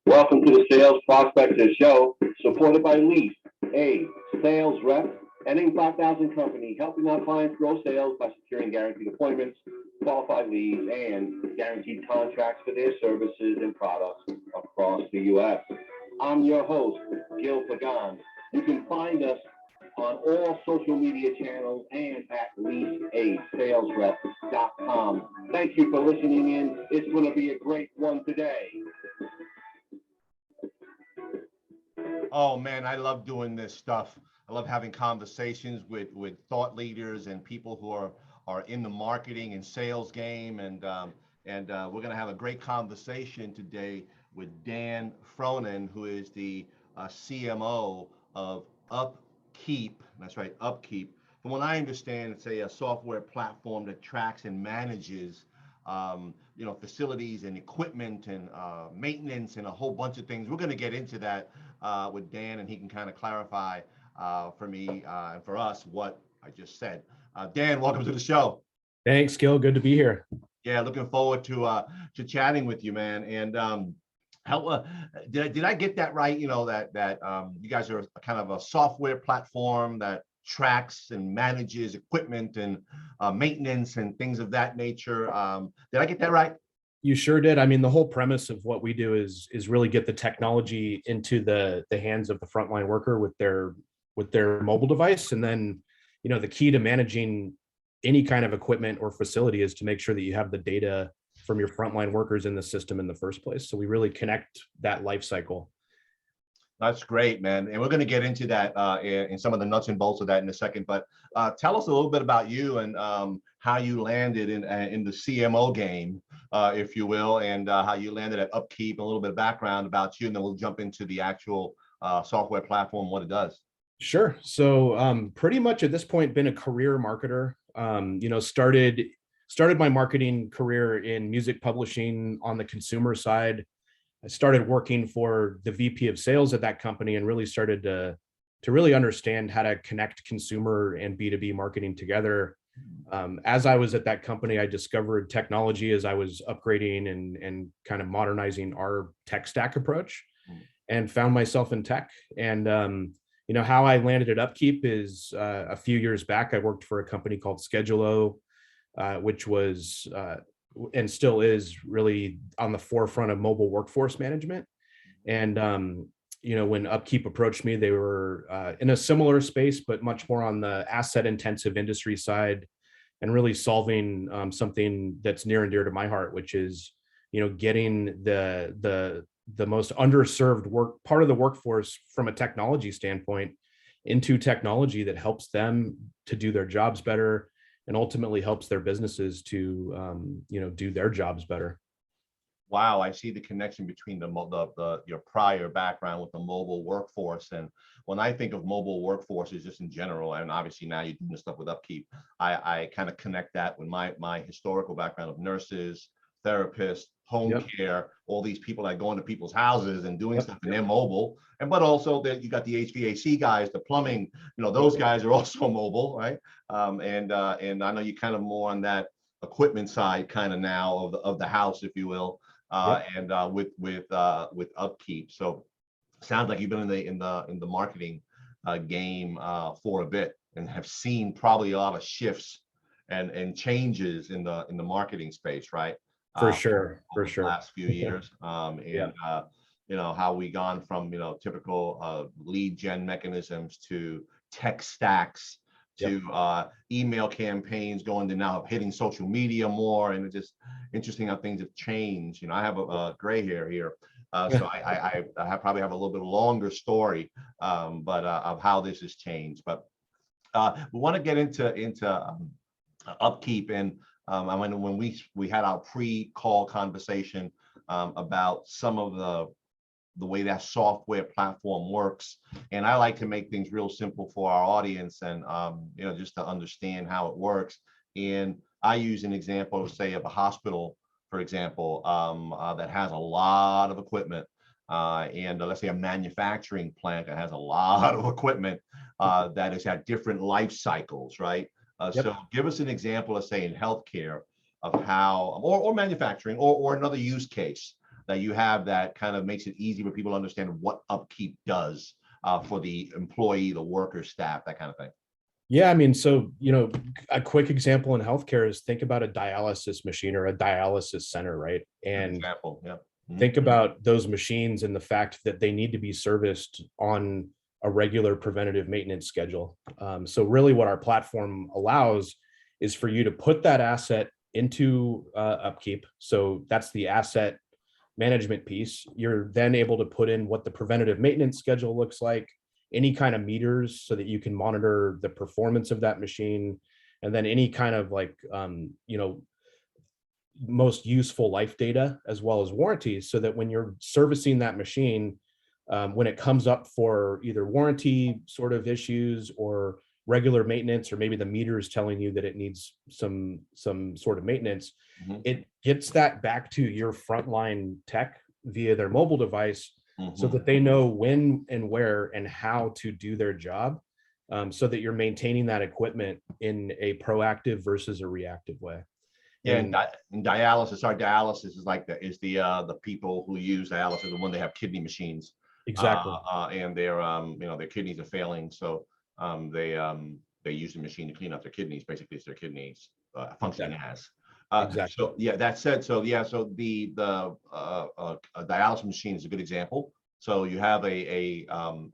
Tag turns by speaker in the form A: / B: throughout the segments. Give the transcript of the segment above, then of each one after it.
A: Welcome to the Sales Prospectors Show, supported by Leaf, a sales rep and a 5,000 company, helping our clients grow sales by securing guaranteed appointments, qualified leads, and guaranteed contracts for their services and products across the U.S. I'm your host, Gil Pagan. You can find us on all social media channels and at leafasalesrep.com. Thank you for listening in. It's going to be a great one today.
B: Oh man, I love doing this stuff. I love having conversations with thought leaders and people who are in the marketing and sales game, and we're going to have a great conversation today with Dan Frohnen, who is the CMO of UpKeep. That's right, UpKeep. From what I understand, it's a software platform that tracks and manages facilities and equipment and maintenance and a whole bunch of things. We're going to get into that with Dan, and he can kind of clarify for me and for us what I just said. Dan, welcome to the show.
C: Thanks, Gil. Good to be here.
B: Yeah, looking forward to chatting with you, man. And how did I get that right? You know that you guys are kind of a software platform that tracks and manages equipment and maintenance and things of that nature. Did I get that right?
C: You sure did. I mean, the whole premise of what we do is really get the technology into the hands of the frontline worker with their mobile device. And then, the key to managing any kind of equipment or facility is to make sure that you have the data from your frontline workers in the system in the first place. So we really connect that life cycle.
B: That's great, man. And we're going to get into that in some of the nuts and bolts of that in a second. But tell us a little bit about you and how you landed in the CMO game, if you will, and how you landed at UpKeep, a little bit of background about you, and then we'll jump into the actual software platform, what it does.
C: Sure. So pretty much at this point, been a career marketer. Started my marketing career in music publishing on the consumer side. I started working for the VP of sales at that company and really started to really understand how to connect consumer and B2B marketing together. As I was at that company, I discovered technology as I was upgrading and kind of modernizing our tech stack approach, and found myself in tech. And how I landed at UpKeep is a few years back, I worked for a company called Schedule-O, which was and still is really on the forefront of mobile workforce management. And, when UpKeep approached me, they were in a similar space, but much more on the asset intensive industry side, and really solving something that's near and dear to my heart, which is, getting the most underserved part of the workforce from a technology standpoint into technology that helps them to do their jobs better, and ultimately helps their businesses to, do their jobs better.
B: Wow, I see the connection between your prior background with the mobile workforce. And when I think of mobile workforces just in general, and obviously now you're doing stuff with UpKeep, I kind of connect that with my historical background of nurses, therapists, home care, all these people that go into people's houses and doing stuff, and they're mobile. But also that you got the HVAC guys, the plumbing, those guys are also mobile, right? And I know you kind of more on that equipment side kind of now of the house, if you will, and with UpKeep. So sounds like you've been in the marketing game for a bit, and have seen probably a lot of shifts and changes in the marketing space, right?
C: For sure.
B: The last few years, how we gone from typical lead gen mechanisms to tech stacks to email campaigns, going to now hitting social media more, and it's just interesting how things have changed. I have a gray hair here, so I probably have a little bit longer story, but of how this has changed. But we want to get into UpKeep. And when we had our pre-call conversation about some of the way that software platform works, and I like to make things real simple for our audience, and just to understand how it works. And I use an example, say, of a hospital, for example, that has a lot of equipment, and let's say a manufacturing plant that has a lot of equipment that is at different life cycles, right? So give us an example, let's say in healthcare, of how, or manufacturing, or another use case that you have that kind of makes it easy for people to understand what UpKeep does for the employee, the worker, staff, that kind of thing?
C: Yeah, I mean, so, a quick example in healthcare is think about a dialysis machine or a dialysis center, right?
B: Good
C: And
B: example, yeah.
C: think about those machines and the fact that they need to be serviced on a regular preventative maintenance schedule. So really what our platform allows is for you to put that asset into UpKeep. So that's the asset management piece. You're then able to put in what the preventative maintenance schedule looks like, any kind of meters so that you can monitor the performance of that machine, and then any kind of like, most useful life data as well as warranties, so that when you're servicing that machine, when it comes up for either warranty sort of issues or regular maintenance, or maybe the meter is telling you that it needs some sort of maintenance, it gets that back to your frontline tech via their mobile device, so that they know when and where and how to do their job, so that you're maintaining that equipment in a proactive versus a reactive way.
B: Yeah, and dialysis, our dialysis is like the people who use dialysis, the one they have kidney machines.
C: Exactly.
B: And their their kidneys are failing, so they use the machine to clean up their kidneys. Basically, it's their kidneys functioning as.
C: Exactly.
B: So yeah, that said, so the dialysis machine is a good example. So you have a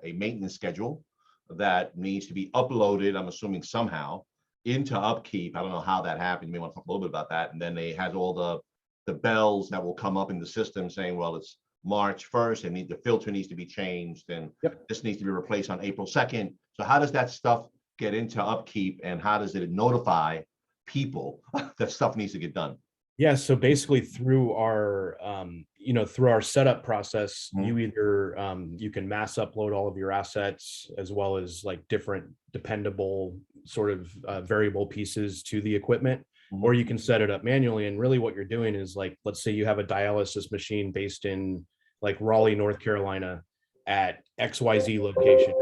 B: maintenance schedule that needs to be uploaded, I'm assuming somehow, into UpKeep. I don't know how that happened. You may want to talk a little bit about that. And then it has all the bells that will come up in the system saying, well, it's March 1st, and the filter needs to be changed, and this needs to be replaced on April 2nd. So how does that stuff get into UpKeep, and how does it notify people that stuff needs to get done?
C: Yeah, so basically through our through our setup process, you either you can mass upload all of your assets, as well as like different dependable sort of variable pieces to the equipment, or you can set it up manually. And really what you're doing is, like, let's say you have a dialysis machine based in like Raleigh, North Carolina at XYZ location.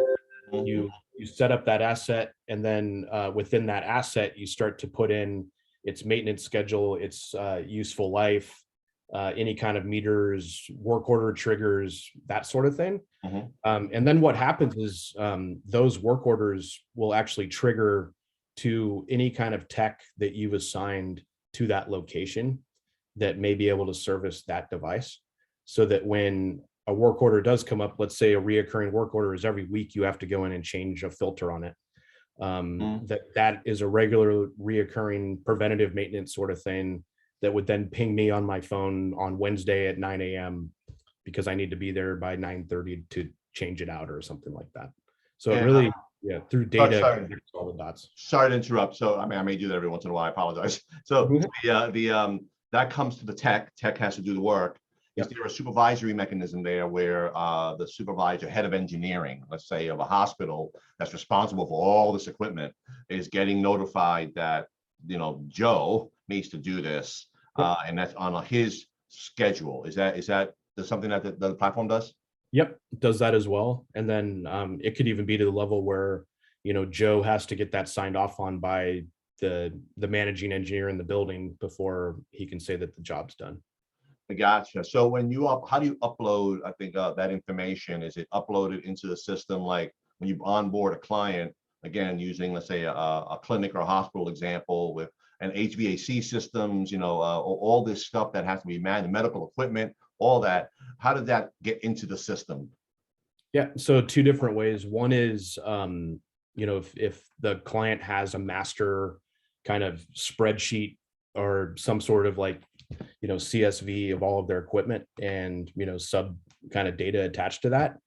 C: You set up that asset, and then within that asset, you start to put in its maintenance schedule, its useful life, any kind of meters, work order triggers, that sort of thing. And then what happens is those work orders will actually trigger to any kind of tech that you've assigned to that location that may be able to service that device, so that when a work order does come up, let's say a reoccurring work order is every week you have to go in and change a filter on it. That is a regular reoccurring preventative maintenance sort of thing that would then ping me on my phone on Wednesday at 9 a.m. because I need to be there by 9:30 to change it out or something like that. So it really, through data, connects all the dots.
B: Sorry to interrupt. So I may do that every once in a while. I apologize. So that comes to the tech. Tech has to do the work. Is there a supervisory mechanism there where the supervisor, head of engineering, let's say of a hospital that's responsible for all this equipment, is getting notified that Joe needs to do this, and that's on his schedule? Is that something that the platform does?
C: Yep, it does that as well. And then it could even be to the level where Joe has to get that signed off on by the managing engineer in the building before he can say that the job's done.
B: Gotcha. So when how do you upload, I think, that information? Is it uploaded into the system, like when you onboard a client, again, using, let's say, a clinic or a hospital example with an HVAC systems, all this stuff that has to be managed, medical equipment, all that, how did that get into the system?
C: Yeah, so two different ways. One is, if the client has a master kind of spreadsheet or some sort of like, CSV of all of their equipment and, sub kind of data attached to that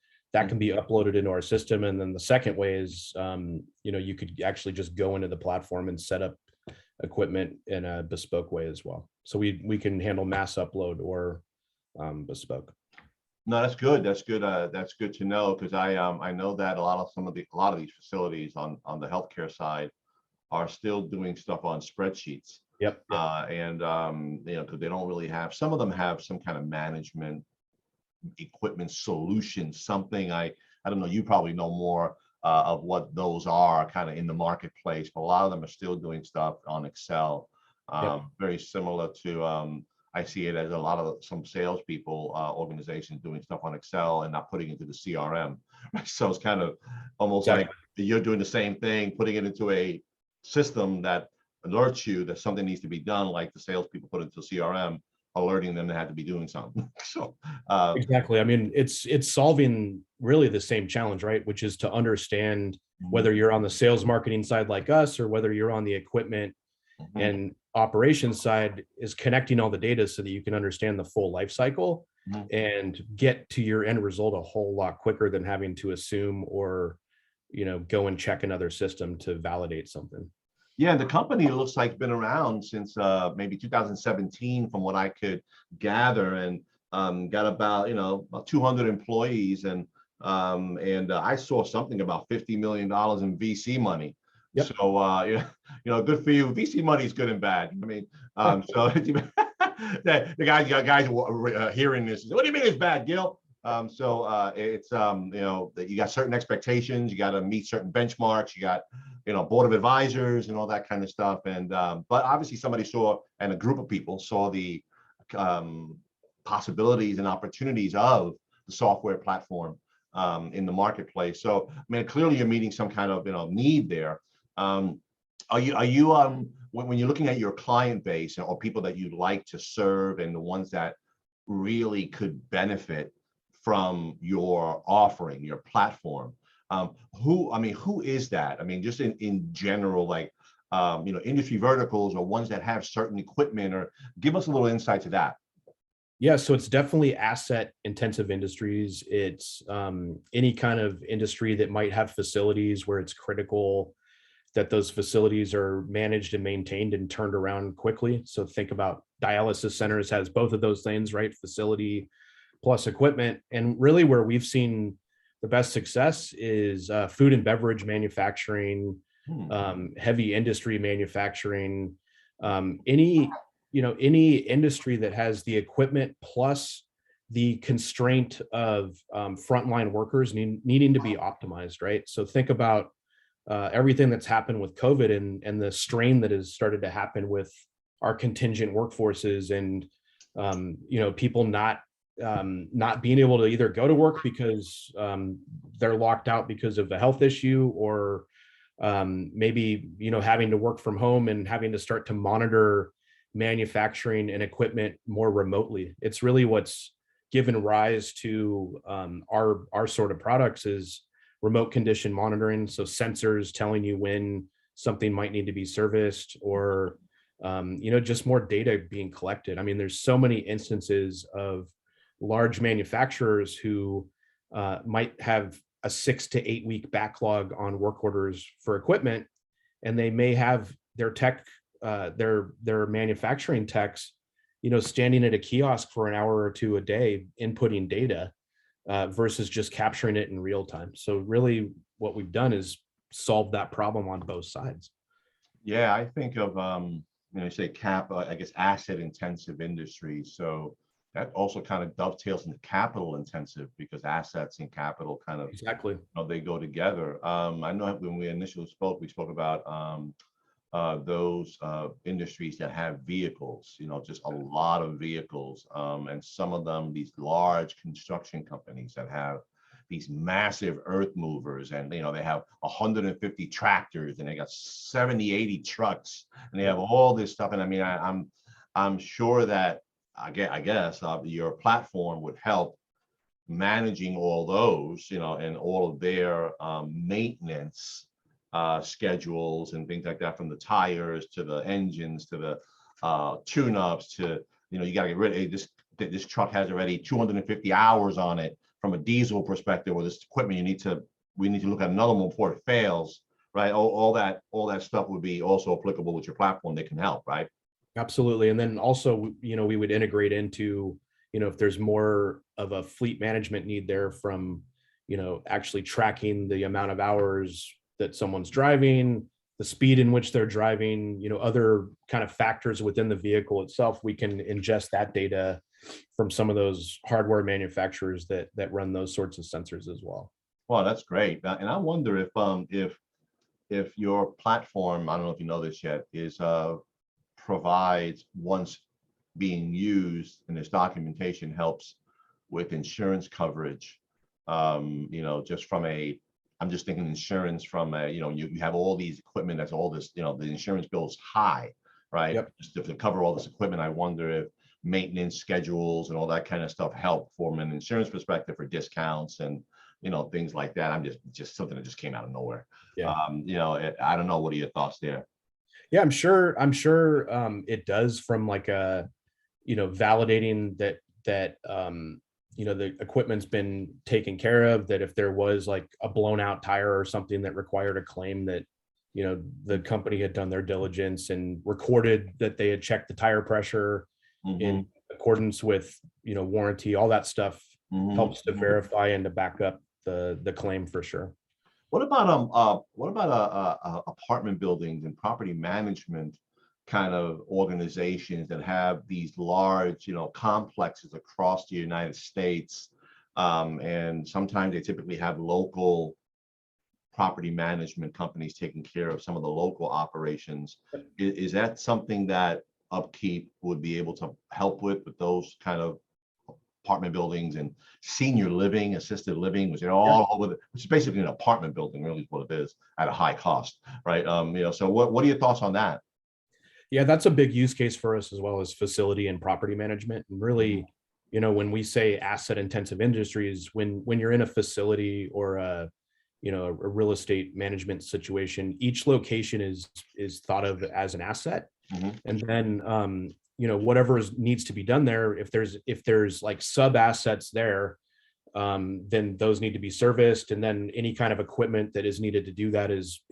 C: can be uploaded into our system. And then the second way is, you could actually just go into the platform and set up equipment in a bespoke way as well. So we can handle mass upload or bespoke.
B: No, that's good. That's good. That's good to know, because I know that a lot of these facilities on the healthcare side are still doing stuff on spreadsheets.
C: Yep.
B: And because they don't really have, some of them have some kind of management equipment solution, something. I don't know, you probably know more of what those are kind of in the marketplace, but a lot of them are still doing stuff on Excel. Very similar to I see it as a lot of some salespeople, organizations doing stuff on Excel and not putting it into the CRM. So it's kind of almost like you're doing the same thing, putting it into a system that alerts you that something needs to be done, like the salespeople put into CRM, alerting them they had to be doing something. So
C: exactly. I mean, it's solving really the same challenge, right? Which is to understand whether you're on the sales marketing side like us, or whether you're on the equipment and operations side, is connecting all the data so that you can understand the full life cycle and get to your end result a whole lot quicker than having to assume or, go and check another system to validate something.
B: Yeah, the company looks like been around since maybe 2017, from what I could gather, and got about about 200 employees, and I saw something about $50 million in VC money. Yep. So good for you. VC money is good and bad. I mean, so the guys hearing this, what do you mean it's bad, Gil? It's you got certain expectations, you got to meet certain benchmarks, you got board of advisors and all that kind of stuff, and but obviously somebody saw, and a group of people saw the possibilities and opportunities of the software platform in the marketplace. So I mean, clearly you're meeting some kind of need there. Are you when you're looking at your client base or people that you'd like to serve, and the ones that really could benefit from your offering, your platform, who is that? I mean, just in general, like industry verticals or ones that have certain equipment, or give us a little insight to that.
C: Yeah, so it's definitely asset intensive industries. It's any kind of industry that might have facilities where it's critical that those facilities are managed and maintained and turned around quickly. So think about dialysis centers has both of those things, right? Facility plus equipment. And really where we've seen the best success is food and beverage manufacturing, heavy industry manufacturing, any industry that has the equipment plus the constraint of frontline workers needing to be optimized, right? So think about everything that's happened with COVID and the strain that has started to happen with our contingent workforces, and people not being able to either go to work because they're locked out because of a health issue, or maybe having to work from home and having to start to monitor manufacturing and equipment more remotely. It's really what's given rise to our sort of products is remote condition monitoring. So sensors telling you when something might need to be serviced, or just more data being collected. I mean, there's so many instances of large manufacturers who might have a 6 to 8 week backlog on work orders for equipment, and they may have their their manufacturing techs standing at a kiosk for an hour or two a day inputting data versus just capturing it in real time. So really what we've done is solve that problem on both sides.
B: Yeah, I think of you say I guess asset intensive industries. So that also kind of dovetails into capital intensive, because assets and capital kind of
C: exactly
B: they go together. I know when we initially spoke, we spoke about those industries that have vehicles, just a lot of vehicles, and some of them, these large construction companies that have these massive earth movers, and they have 150 tractors, and they got 70, 80 trucks, and they have all this stuff. And I mean, I'm sure that I guess your platform would help managing all those, and all of their maintenance schedules and things like that, from the tires to the engines to the tune-ups to, you got to get rid of this truck has already 250 hours on it from a diesel perspective, or this equipment we need to look at another one before it fails, right? All that stuff would be also applicable with your platform. They can help, right?
C: Absolutely. And then also, we would integrate into, if there's more of a fleet management need there, from, actually tracking the amount of hours that someone's driving, the speed in which they're driving, other kind of factors within the vehicle itself. We can ingest that data from some of those hardware manufacturers that run those sorts of sensors as well.
B: Well, that's great. And I wonder if your platform, I don't know if you know this yet, is provides, once being used in this documentation helps with insurance coverage. Just from I'm just thinking insurance from you have all these equipment, that's all this, the insurance bill is high, right?
C: Yep.
B: Just to cover all this equipment, I wonder if maintenance schedules and all that kind of stuff help from an insurance perspective for discounts and, things like that. I'm just something that just came out of nowhere.
C: Yeah.
B: I don't know. What are your thoughts there?
C: Yeah, I'm sure it does, from like validating that the equipment's been taken care of, that if there was like a blown out tire or something that required a claim, that the company had done their diligence and recorded that they had checked the tire pressure in accordance with warranty. All that stuff helps to verify and to back up the claim for sure.
B: What about apartment buildings and property management kind of organizations that have these large, complexes across the United States, and sometimes they typically have local property management companies taking care of some of the local operations. Is that something that UpKeep would be able to help with those kind of apartment buildings and senior living, assisted living, which are all over which is basically an apartment building, really is what it is, at a high cost, right? So what are your thoughts on that?
C: Yeah, that's a big use case for us, as well as facility and property management. And really, when we say asset intensive industries, when you're in a facility or a real estate management situation, each location is thought of as an asset. And then whatever needs to be done there, if there's like sub assets there, then those need to be serviced, and then any kind of equipment that is needed to do that is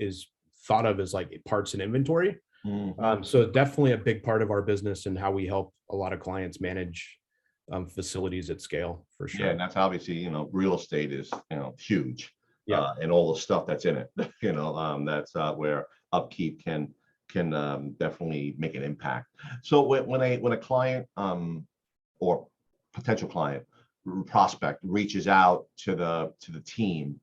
C: thought of as like parts and inventory. So definitely a big part of our business and how we help a lot of clients manage facilities at scale, for sure.
B: Yeah, and that's obviously, real estate is, huge, and all the stuff that's in it. That's where UpKeep can definitely make an impact. So when a client or potential client prospect reaches out to the team,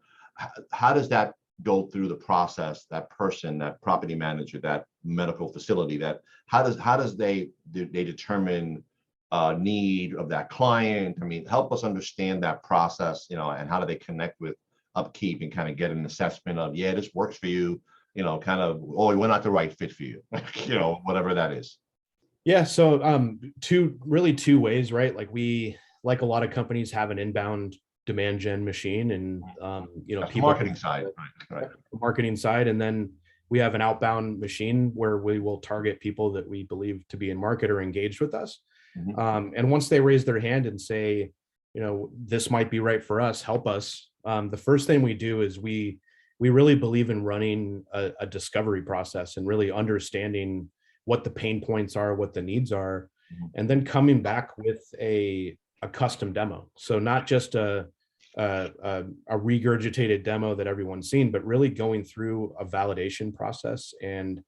B: how does that go through the process? That person, that property manager, that medical facility, how does they determine need of that client? I mean, help us understand that process, and how do they connect with UpKeep and kind of get an assessment of, yeah, this works for you, kind of, oh, we're not the right fit for you, whatever that is.
C: Yeah. So two ways, right? Like a lot of companies have an inbound demand gen machine, and
B: people marketing side, right.
C: Marketing side, and then we have an outbound machine where we will target people that we believe to be in market or engaged with us. And once they raise their hand and say, this might be right for us, help us. The first thing we do is we really believe in running a discovery process and really understanding what the pain points are, what the needs are, and then coming back with a custom demo. So not just a regurgitated demo that everyone's seen, but really going through a validation process and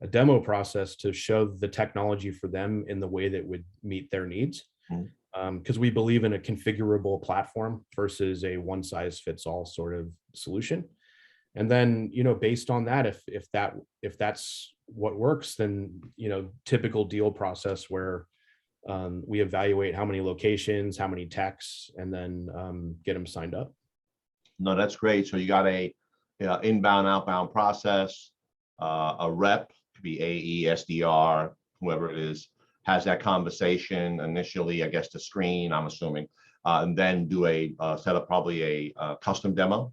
C: a demo process to show the technology for them in the way that would meet their needs. Because we believe in a configurable platform versus a one size fits all sort of solution. And then, based on that, if that's what works, then, typical deal process where we evaluate how many locations, how many techs, and then get them signed up.
B: No, that's great. So you got a inbound, outbound process, a rep, could be AE, SDR, whoever it is, has that conversation initially, I guess, to screen, I'm assuming, and then do set up probably a custom demo.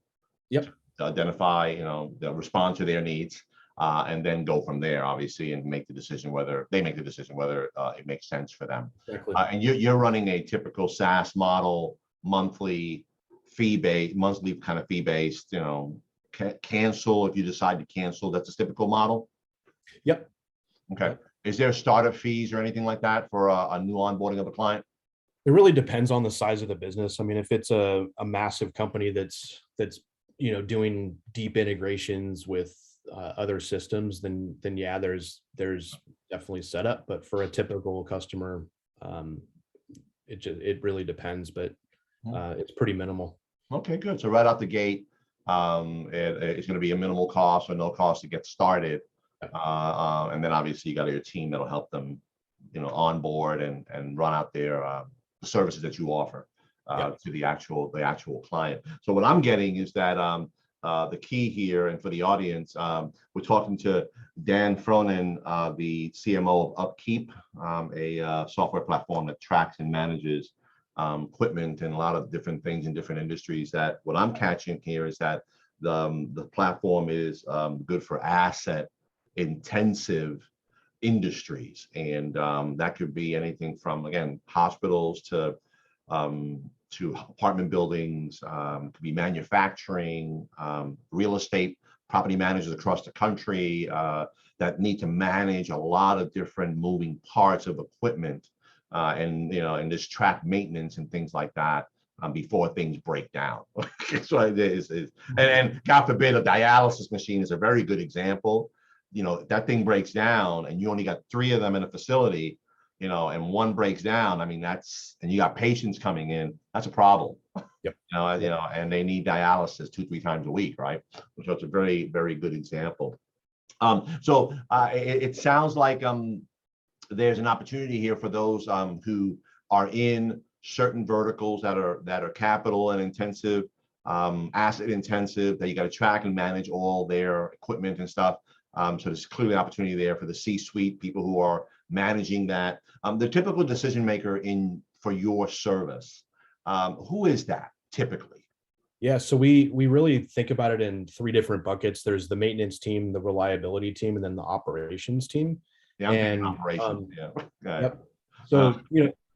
C: Yep.
B: To identify, respond to their needs, and then go from there, obviously, and make the decision whether it makes sense for them.
C: Exactly.
B: And you're running a typical SaaS model, monthly kind of fee-based, cancel if you decide to cancel. That's a typical model.
C: Yep.
B: Okay. Is there startup fees or anything like that for a new onboarding of a client?
C: It really depends on the size of the business. I mean, if it's a massive company that's doing deep integrations with other systems, then yeah, there's definitely setup. But for a typical customer, it really depends, but it's pretty minimal.
B: Okay, good. So right out the gate, it's going to be a minimal cost or no cost to get started. And then obviously you got your team that'll help them on board and run out their services that you offer to the actual client. So what I'm getting is that the key here, and for the audience, we're talking to Dan Frohnen, the CMO of UpKeep, a software platform that tracks and manages equipment and a lot of different things in different industries. That what I'm catching here is that the platform is good for asset intensive industries, and that could be anything from, again, hospitals to apartment buildings, could be manufacturing, real estate, property managers across the country that need to manage a lot of different moving parts of equipment, and just track maintenance and things like that before things break down. So it is, and God forbid, a dialysis machine is a very good example. That thing breaks down and you only got 3 of them in a facility, and one breaks down. I mean, and you got patients coming in, that's a problem.
C: Yep.
B: And they need dialysis 2-3 times a week, right? So it's a very, very good example. So it sounds like there's an opportunity here for those who are in certain verticals that are capital and intensive, asset intensive, that you got to track and manage all their equipment and stuff. So there's clearly an opportunity there for the C-suite, people who are managing that. The typical decision maker for your service, who is that typically?
C: Yeah, so we really think about it in 3 different buckets. There's the maintenance team, the reliability team, and then the operations team.
B: Yeah, and operations.
C: Yep. So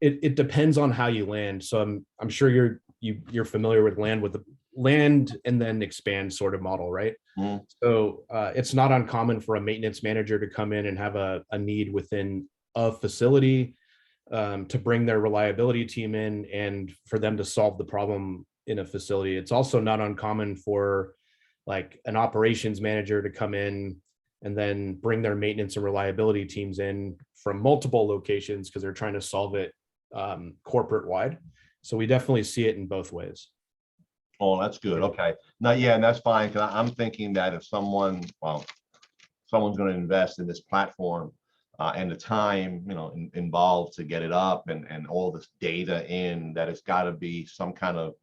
C: it depends on how you land. So I'm sure you're familiar with the land and then expand sort of model, right?
B: Mm.
C: So it's not uncommon for a maintenance manager to come in and have a need within a facility, to bring their reliability team in and for them to solve the problem in a facility. It's also not uncommon for like an operations manager to come in and then bring their maintenance and reliability teams in from multiple locations because they're trying to solve it corporate wide. So we definitely see it in both ways.
B: Oh, that's good. Okay. Now, yeah, and that's fine, because I'm thinking that if someone's going to invest in this platform and the time involved to get it up and all this data in, that it's got to be some kind of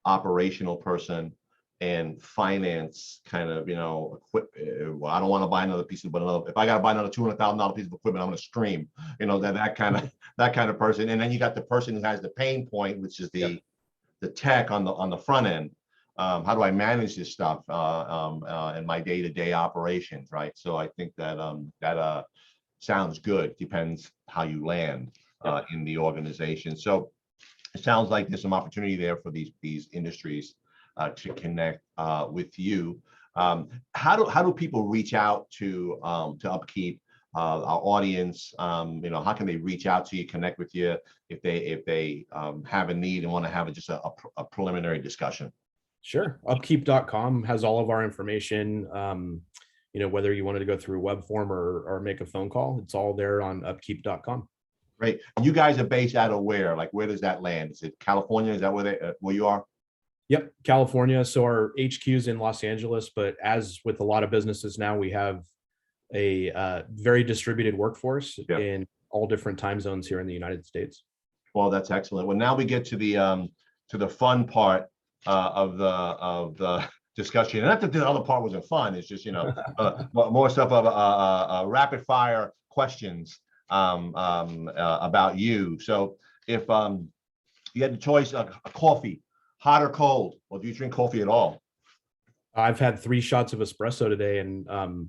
B: operational person and finance kind of well, I don't want to buy another piece of, but if I got to buy another $200,000 piece of equipment, I'm going to scream. That kind of person. And then you got the person who has the pain point, which is the tech on the front end. How do I manage this stuff in my day-to-day operations, right? So I think that sounds good. Depends how you land in the organization. So it sounds like there's some opportunity there for these industries to connect with you. How do people reach out to UpKeep, our audience? How can they reach out to you, connect with you if they have a need and want to have just a preliminary discussion?
C: Sure. UpKeep.com has all of our information. Whether you wanted to go through a web form or make a phone call, it's all there on UpKeep.com.
B: Great. You guys are based out of where? Like, where does that land? Is it California? Is that where you are?
C: Yep, California. So our HQ is in Los Angeles, but as with a lot of businesses now, we have a very distributed workforce in all different time zones here in the United States. Well,
B: that's excellent. Well, now we get to the fun part of the discussion. And not that the other part wasn't fun. It's just more stuff of rapid fire questions about you. So if you had the choice of a coffee, hot or cold, or do you drink coffee at all?
C: I've had 3 shots of espresso today, and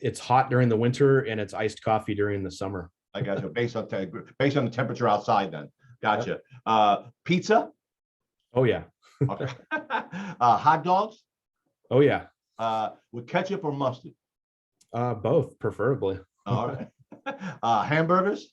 C: it's hot during the winter and it's iced coffee during the summer.
B: I got you. Based on the temperature outside, then. Gotcha. Pizza?
C: Oh yeah.
B: Okay. Hot dogs?
C: Oh yeah.
B: With ketchup or mustard?
C: Both, preferably.
B: All right. Hamburgers?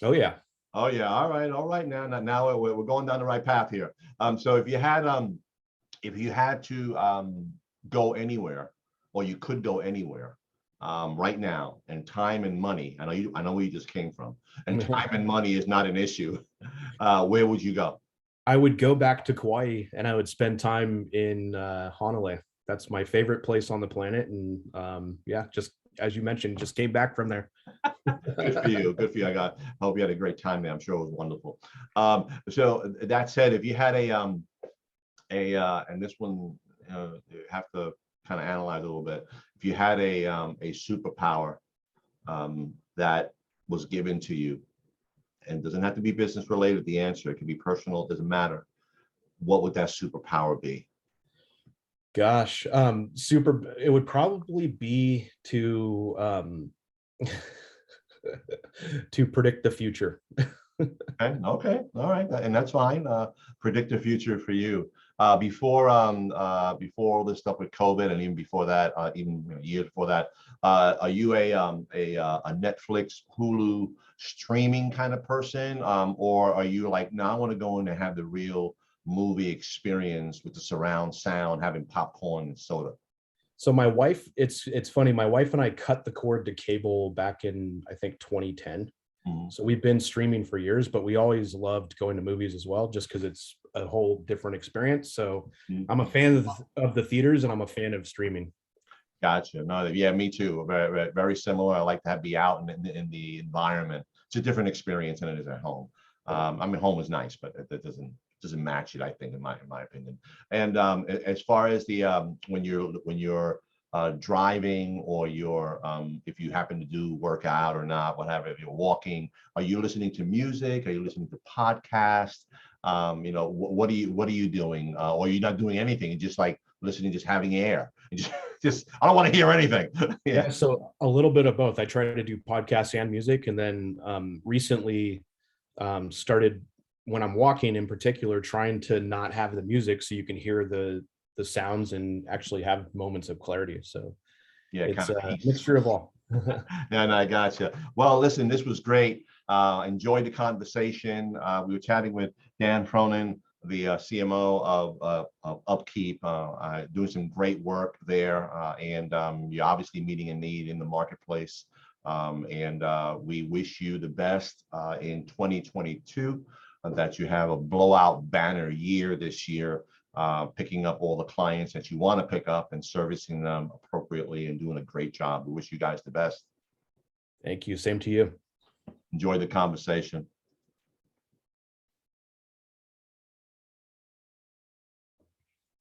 C: Oh yeah.
B: Oh yeah. All right. Now we're going down the right path here. So if you had to go anywhere, or you could go anywhere right now, and time and money, I know where you just came from, and time and money is not an issue. Where would you go?
C: I would go back to Kauai and I would spend time in Honolulu. That's my favorite place on the planet. And just as you mentioned, just came back from there.
B: Good for you. Good for you. I hope you had a great time there. I'm sure it was wonderful. So that said, if you had and this one, you have to kind of analyze a little bit. If you had a superpower that was given to you, and doesn't have to be business related, the answer, it can be personal, it doesn't matter. What would that superpower be?
C: Gosh, it would probably be to to predict the future.
B: Okay, all right, and that's fine. Predict the future for you. Before all this stuff with COVID, and even before that, even years before that, are you a Netflix, Hulu streaming kind of person, or are you like, no, I want to go in and have the real movie experience with the surround sound, having popcorn and soda?
C: So my wife, it's funny, my wife and I cut the cord to cable back in, I think, 2010. So we've been streaming for years, but we always loved going to movies as well, just because it's a whole different experience. So I'm a fan of the theaters, and I'm a fan of streaming.
B: Gotcha. No, yeah, me too. Very, very similar. I like to be out in the environment. It's a different experience than it is at home. I mean, home is nice, but it doesn't match it, I think, in my opinion. And as far as the when you're driving, or you're if you happen to do workout or not, whatever, if you're walking, are you listening to music? Are you listening to podcasts? What are you doing? Or you're not doing anything, and just like listening, just having air? Just I don't want to hear anything.
C: Yeah, so a little bit of both. I try to do podcasts and music, and then recently started, when I'm walking in particular, trying to not have the music so you can hear the sounds and actually have moments of clarity. So
B: yeah,
C: it's
B: kind of
C: a mixture of all.
B: And I gotcha. Well, listen, this was great. Enjoyed the conversation. We were chatting with Dan Frohnen, the CMO of UpKeep, doing some great work there. And you're obviously meeting a need in the marketplace. And we wish you the best in 2022, that you have a blowout banner year this year, picking up all the clients that you want to pick up and servicing them appropriately and doing a great job. We wish you guys the best.
C: Thank you. Same to you.
B: Enjoy the conversation.